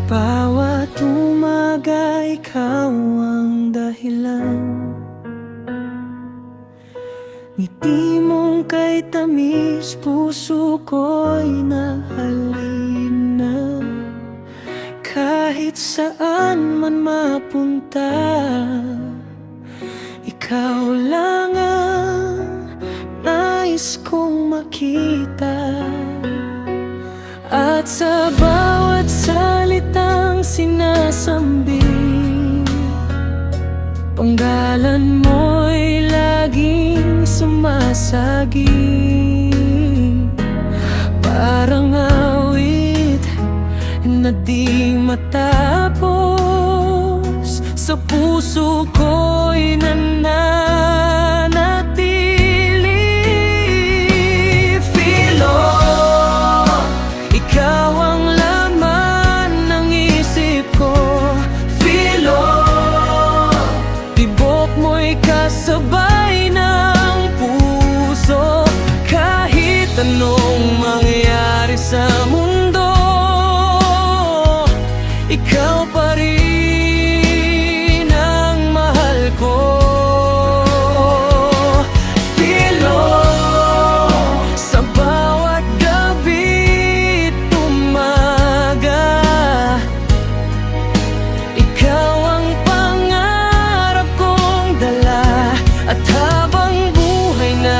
bawat umaga, ikaw ang dahilan. Ngiti mong kay tamis, puso ko'y nahalina. Kahit saan man mapunta, ikaw lang ang nais kong makita. At sa bawat salitang sinasambit, panggalan mo'y laging sumasagi. Parang awit na di matapos, sa puso ko'y nananatili. Filo, ikaw ang laman ng isip ko. Filo, tibok mo'y kasabay ng puso. Kahit anong mangyari sa mundo, ikaw pa rin ang mahal ko. Filo, sa bawat gabi't umaga, ikaw ang pangarap kong dala. At habang buhay na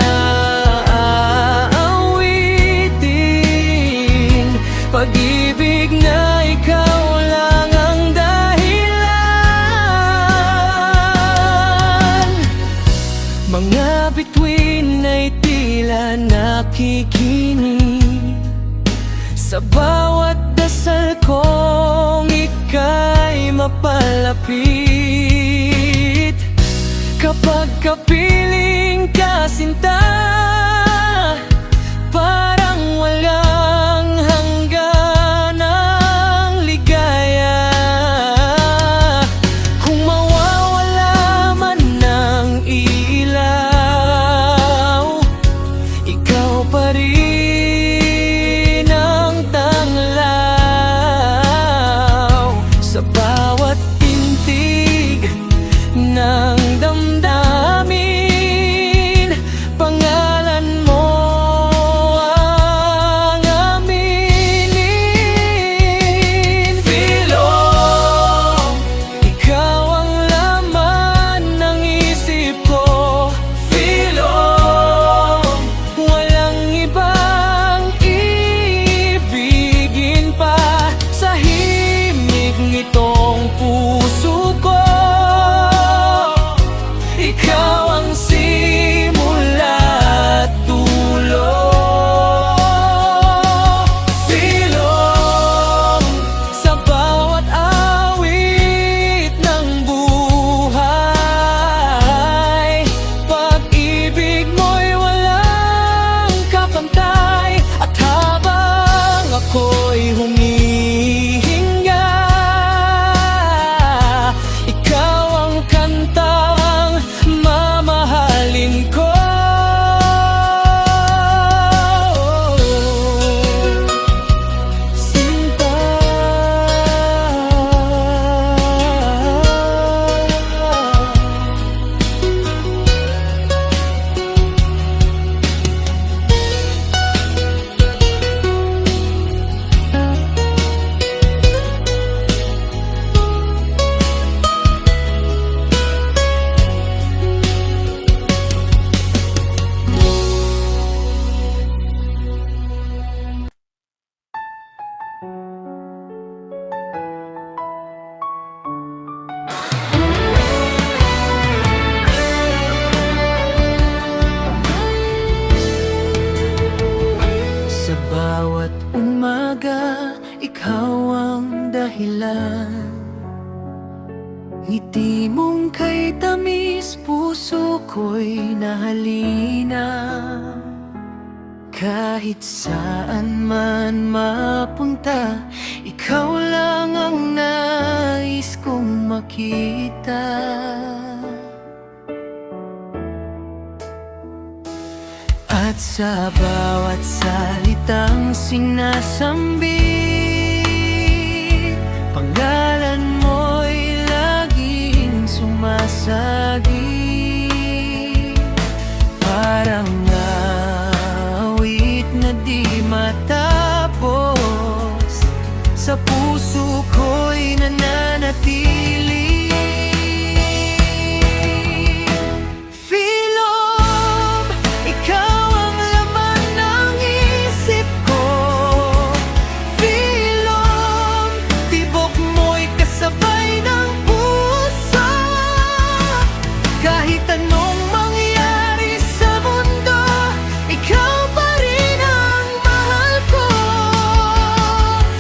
aawitin, pag-ibig na ikaw lang ang dahilan. Mga bituin ay tila nakikinig sa bawat dasal kong ika'y mapalapit. Kapag kapiling ka, sinta, parang walang hangganang ligaya. Kung mawawala man ng ilaw, ikaw pa rin ang tanglaw. Sa bawat tintig ng damdamin, pangalan mo ang aminin. Filo, ikaw ang laman ng isip ko. Filo, walang ibang ibigin pa sa himig nitong puso ko. Ikaw ang simula at dulo. Filo, sa bawat awit ng buhay, pag-ibig mo'y walang kapantay. At habang ako'y humihinga, ikaw ang kantang mamahalin ko. Sinta, sa bawat umaga, ikaw ang dahilan. Ngiti mong kay tamis, puso ko'y nahalina. Kahit saan man mapunta, ikaw lang ang nais kong makita. At sa bawat salitang sinasambit, Pangalan mo'y laging sumasagi, parang awit na di matapos, sa puso ko'y nananatili. Philom, ikaw ang laman ng isip ko. Philom, tibok mo'y kasabay ng puso. Kahit anong mangyari sa mundo, ikaw pa rin ang mahal ko.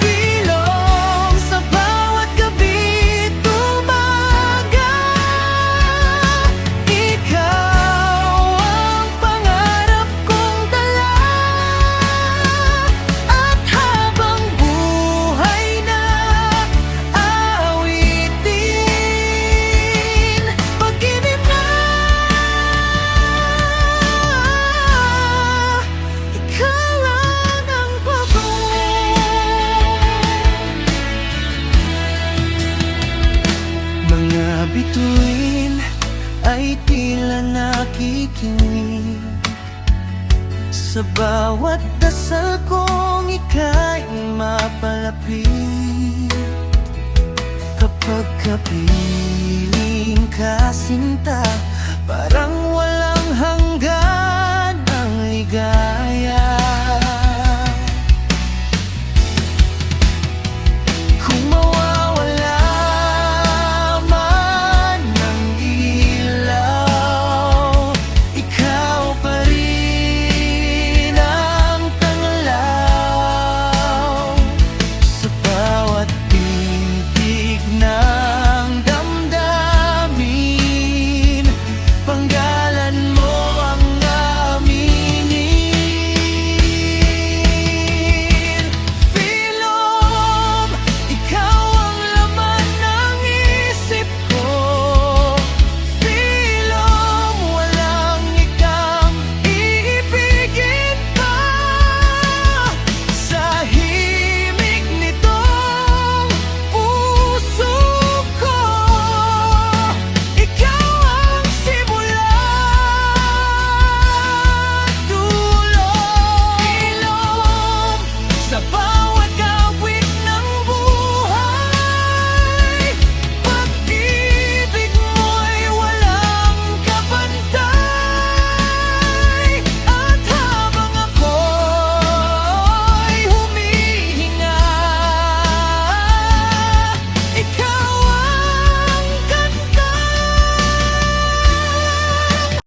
Philom, sa bawat gabi at umaga, ikaw ang pangarap kong dala. At habang buhay na awitin, pag-ibig na, ikaw lang ang mga bituin ay tila nakikinig sa bawat dasal kong ika'y mapag